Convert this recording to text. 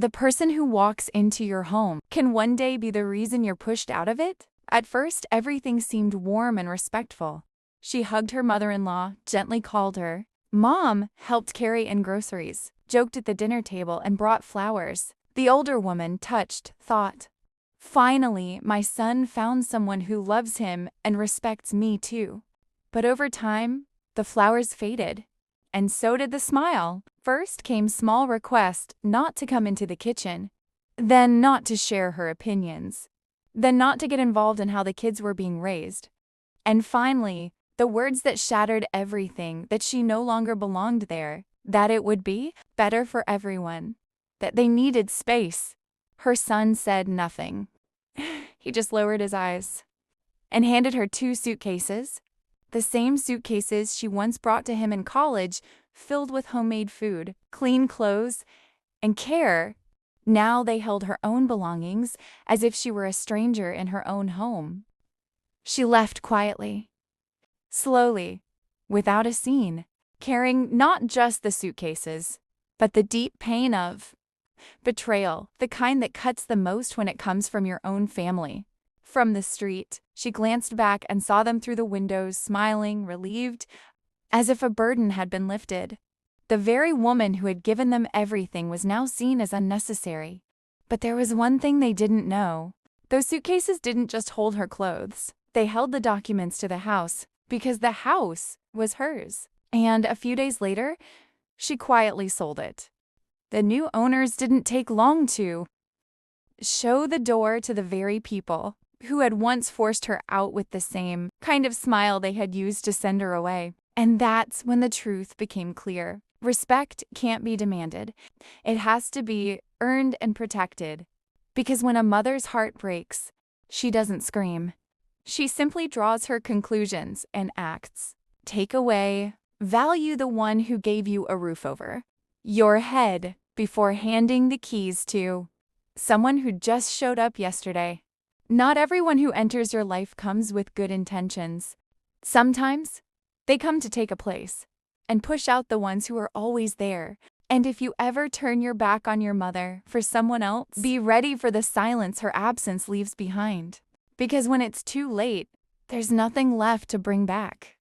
The person who walks into your home can one day be the reason you're pushed out of it. At first, everything seemed warm and respectful. She hugged her mother-in-law, gently called her Mom, helped carry in groceries, joked at the dinner table, and brought flowers. The older woman, touched, thought, "Finally, my son found someone who loves him and respects me too." But over time, the flowers faded, and so did the smile. First came small requests not to come into the kitchen, then not to share her opinions, then not to get involved in how the kids were being raised, and finally, the words that shattered everything, that she no longer belonged there, that it would be better for everyone, that they needed space. Her son said nothing. He just lowered his eyes and handed her 2 suitcases, the same suitcases she once brought to him in college, filled with homemade food, clean clothes, and care. Now they held her own belongings as if she were a stranger in her own home. She left quietly, slowly, without a scene, carrying not just the suitcases, but the deep pain of betrayal, the kind that cuts the most when it comes from your own family. From the street, she glanced back and saw them through the windows, smiling, relieved, as if a burden had been lifted. The very woman who had given them everything was now seen as unnecessary. But there was one thing they didn't know. Those suitcases didn't just hold her clothes. They held the documents to the house, because the house was hers. And a few days later, she quietly sold it. The new owners didn't take long to show the door to the very people who had once forced her out with the same kind of smile they had used to send her away. And that's when the truth became clear. Respect can't be demanded. It has to be earned and protected. Because when a mother's heart breaks, she doesn't scream. She simply draws her conclusions and acts. Take away, value the one who gave you a roof over your head before handing the keys to someone who just showed up yesterday. Not everyone who enters your life comes with good intentions. Sometimes, they come to take a place and push out the ones who are always there. And if you ever turn your back on your mother for someone else, be ready for the silence her absence leaves behind. Because when it's too late, there's nothing left to bring back.